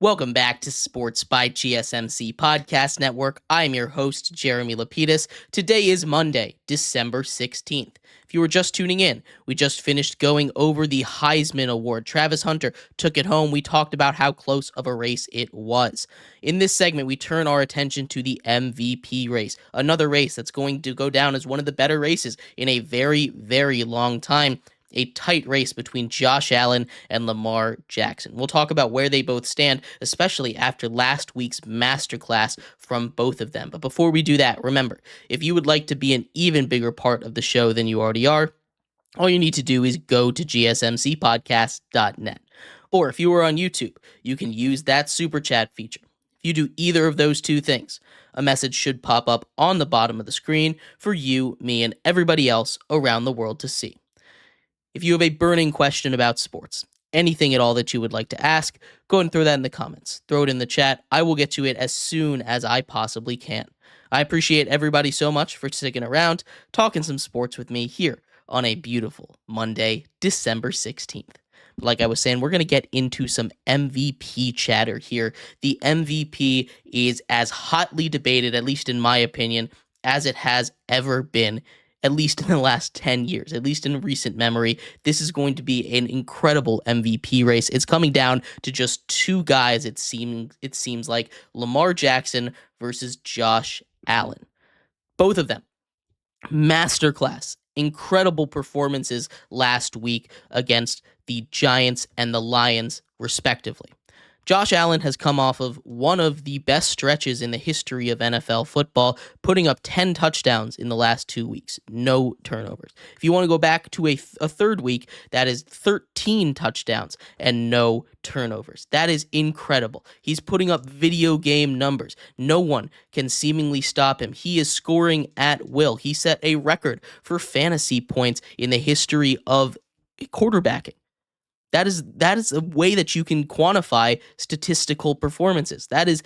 Welcome back to Sports by GSMC Podcast Network. I'm your host, Jeremy Lapidus. Today is Monday, December 16th. If you were just tuning in, we just finished going over the Heisman Award. Travis Hunter took it home. We talked about how close of a race it was. In this segment, we turn our attention to the MVP race, another race that's going to go down as one of the better races in a very, very long time. A tight race between Josh Allen and Lamar Jackson. We'll talk about where they both stand, especially after last week's masterclass from both of them. But before we do that, remember, if you would like to be an even bigger part of the show than you already are, all you need to do is go to gsmcpodcast.net. Or if you are on YouTube, you can use that super chat feature. If you do either of those two things, a message should pop up on the bottom of the screen for you, me, and everybody else around the world to see. If you have a burning question about sports, anything at all that you would like to ask, go ahead and throw that in the comments. Throw it in the chat. I will get to it as soon as I possibly can. I appreciate everybody so much for sticking around, talking some sports with me here on a beautiful Monday, December 16th. Like I was saying, we're going to get into some MVP chatter here. The MVP is as hotly debated, at least in my opinion, as it has ever been, at least in the last 10 years, at least in recent memory. This is going to be an incredible MVP race. It's coming down to just two guys, it seems like, Lamar Jackson versus Josh Allen. Both of them, masterclass, incredible performances last week against the Giants and the Lions, respectively. Josh Allen has come off of one of the best stretches in the history of NFL football, putting up 10 touchdowns in the last 2 weeks, no turnovers. If you want to go back to a third week, that is 13 touchdowns and no turnovers. That is incredible. He's putting up video game numbers. No one can seemingly stop him. He is scoring at will. He set a record for fantasy points in the history of quarterbacking. That is a way that you can quantify statistical performances. That is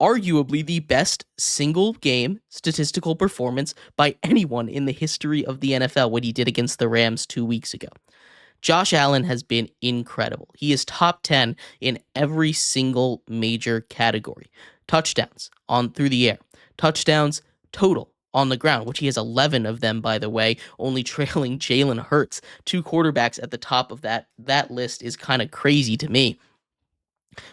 arguably the best single game statistical performance by anyone in the history of the NFL, what he did against the Rams 2 weeks ago. Josh Allen has been incredible. He is top 10 in every single major category. Touchdowns on through the air, touchdowns total on the ground, which he has 11 of them, by the way, only trailing Jalen Hurts. Two quarterbacks at the top of that list is kind of crazy to me.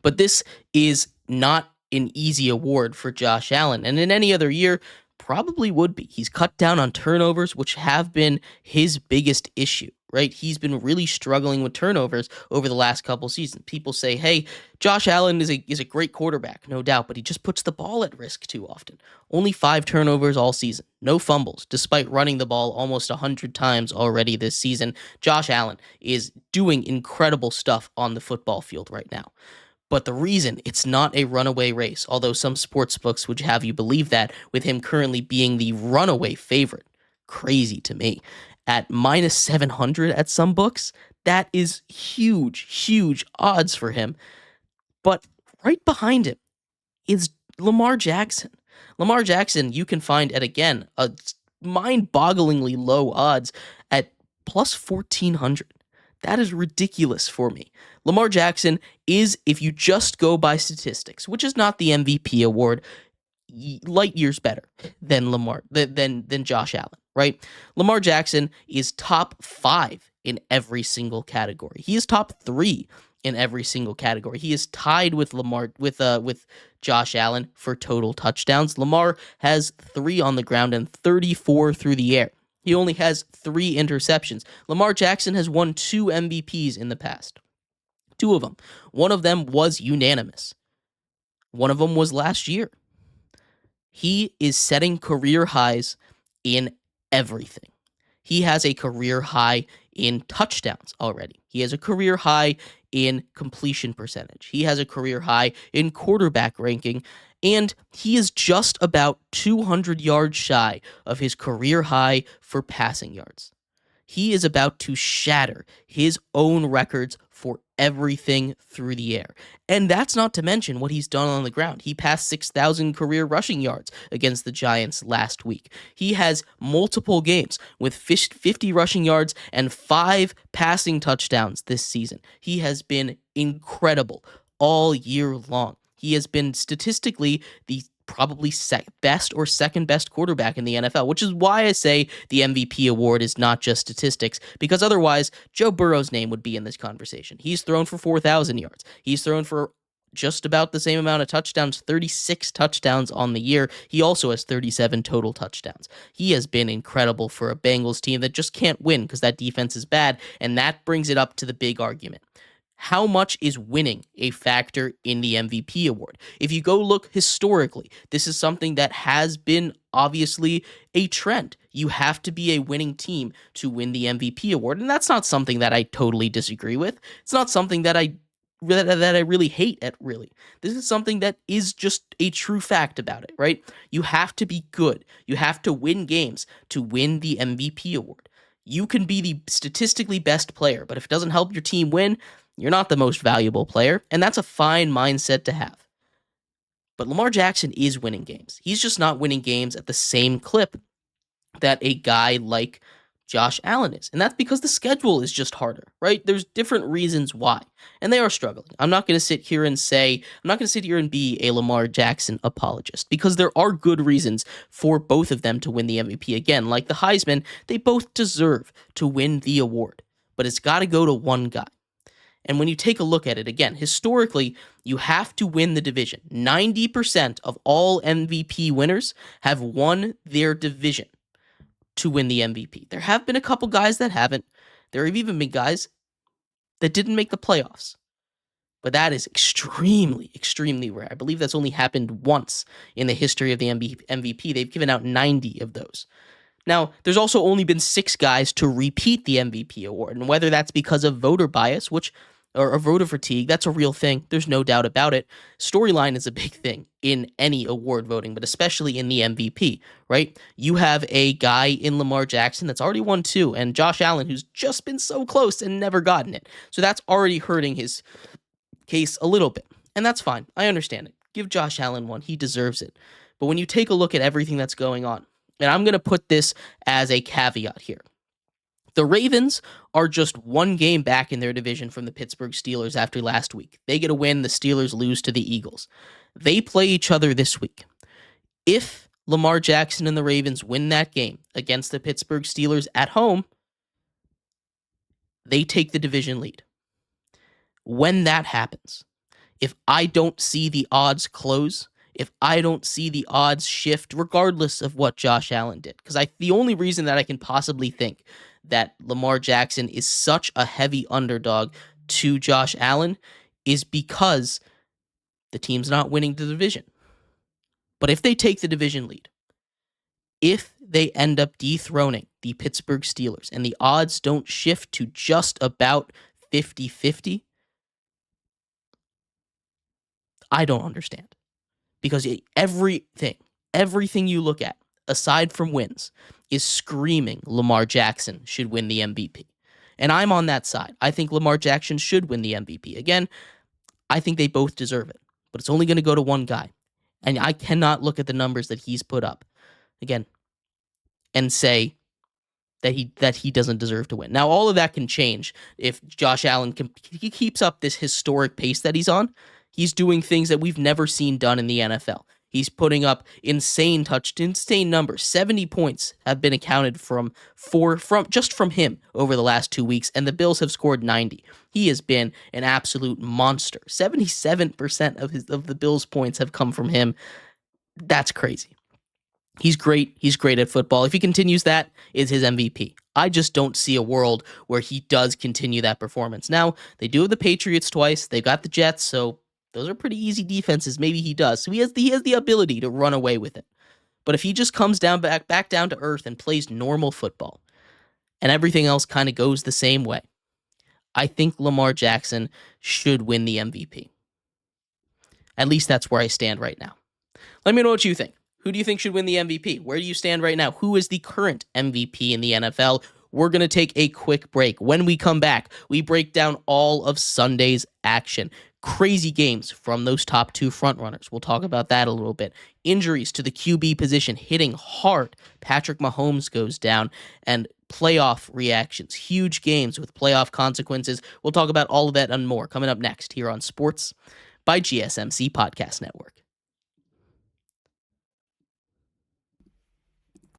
But this is not an easy award for Josh Allen, and in any other year, probably would be. He's cut down on turnovers, which have been his biggest issue, right? He's been really struggling with turnovers over the last couple seasons. People say, hey, Josh Allen is a great quarterback, no doubt, but he just puts the ball at risk too often. Only 5 turnovers all season, no fumbles, despite running the ball almost 100 times already this season. Josh Allen is doing incredible stuff on the football field right now. But the reason it's not a runaway race, although some sports books would have you believe that, with him currently being the runaway favorite, crazy to me, at minus 700 at some books, that is huge odds for him. But right behind him is Lamar Jackson. Lamar Jackson, you can find at, again, a mind-bogglingly low odds at plus 1,400. That is ridiculous for me. Lamar Jackson is, if you just go by statistics, which is not the MVP award, light years better than than Josh Allen, right? Lamar Jackson is top 5 in every single category. He is top 3 in every single category. He is tied with with Josh Allen for total touchdowns. Lamar has 3 on the ground and 34 through the air. He only has 3 interceptions. Lamar Jackson has won 2 MVPs in the past. 2 of them. One of them was unanimous. One of them was last year. He is setting career highs in everything. He has a career high in touchdowns already. He has a career high in completion percentage. He has a career high in quarterback ranking. And he is just about 200 yards shy of his career high for passing yards. He is about to shatter his own records for everything through the air. And that's not to mention what he's done on the ground. He passed 6,000 career rushing yards against the Giants last week. He has multiple games with 50 rushing yards and 5 passing touchdowns this season. He has been incredible all year long. He has been statistically the probably best or second best quarterback in the NFL, which is why I say the MVP award is not just statistics, because otherwise Joe Burrow's name would be in this conversation. He's thrown for 4,000 yards. He's thrown for just about the same amount of touchdowns, 36 touchdowns on the year. He also has 37 total touchdowns. He has been incredible for a Bengals team that just can't win because that defense is bad, and that brings it up to the big argument. How much is winning a factor in the MVP award? If you go look historically, this is something that has been obviously a trend. You have to be a winning team to win the MVP award, and that's not something that I totally disagree with. It's not something that I really hate at really. This is something that is just a true fact about it, right? You have to be good. You have to win games to win the MVP award. You can be the statistically best player, but if it doesn't help your team win, you're not the most valuable player, and that's a fine mindset to have. But Lamar Jackson is winning games. He's just not winning games at the same clip that a guy like Josh Allen is. And that's because the schedule is just harder, right? There's different reasons why, and they are struggling. I'm not going to sit here and be a Lamar Jackson apologist, because there are good reasons for both of them to win the MVP. Again, like the Heisman, they both deserve to win the award, but it's got to go to one guy. And when you take a look at it, again, historically, you have to win the division. 90% of all MVP winners have won their division to win the MVP. There have been a couple guys that haven't. There have even been guys that didn't make the playoffs. But that is extremely, extremely rare. I believe that's only happened once in the history of the MVP. They've given out 90 of those. Now, there's also only been 6 guys to repeat the MVP award, and whether that's because of voter bias, or voter fatigue, that's a real thing. There's no doubt about it. Storyline is a big thing in any award voting, but especially in the MVP, right? You have a guy in Lamar Jackson that's already won 2, and Josh Allen, who's just been so close and never gotten it. So that's already hurting his case a little bit, and that's fine. I understand it. Give Josh Allen one. He deserves it. But when you take a look at everything that's going on, and I'm going to put this as a caveat here. The Ravens are just one game back in their division from the Pittsburgh Steelers after last week. They get a win, the Steelers lose to the Eagles. They play each other this week. If Lamar Jackson and the Ravens win that game against the Pittsburgh Steelers at home, they take the division lead. When that happens, if I don't see the odds close, if I don't see the odds shift, regardless of what Josh Allen did, because the only reason that I can possibly think that Lamar Jackson is such a heavy underdog to Josh Allen is because the team's not winning the division. But if they take the division lead, if they end up dethroning the Pittsburgh Steelers and the odds don't shift to just about 50-50, I don't understand. Because everything you look at, aside from wins, is screaming Lamar Jackson should win the MVP. And I'm on that side. I think Lamar Jackson should win the MVP. Again, I think they both deserve it. But it's only going to go to one guy. And I cannot look at the numbers that he's put up, again, and say that he doesn't deserve to win. Now, all of that can change if Josh Allen he keeps up this historic pace that he's on. He's doing things that we've never seen done in the NFL. He's putting up insane numbers. 70 points have been accounted from him over the last 2 weeks, and the Bills have scored 90. He has been an absolute monster. 77% of the Bills' points have come from him. That's crazy. He's great. He's great at football. If he continues that, is his MVP. I just don't see a world where he does continue that performance. Now, they do have the Patriots twice. They've got the Jets, so those are pretty easy defenses. Maybe he does. So he has the ability to run away with it. But if he just comes back down to earth and plays normal football, and everything else kind of goes the same way, I think Lamar Jackson should win the MVP. At least that's where I stand right now. Let me know what you think. Who do you think should win the MVP? Where do you stand right now? Who is the current MVP in the NFL? We're going to take a quick break. When we come back, we break down all of Sunday's action. Crazy games from those top 2 frontrunners. We'll talk about that a little bit. Injuries to the QB position hitting hard. Patrick Mahomes goes down, and playoff reactions. Huge games with playoff consequences. We'll talk about all of that and more coming up next here on Sports by GSMC Podcast Network.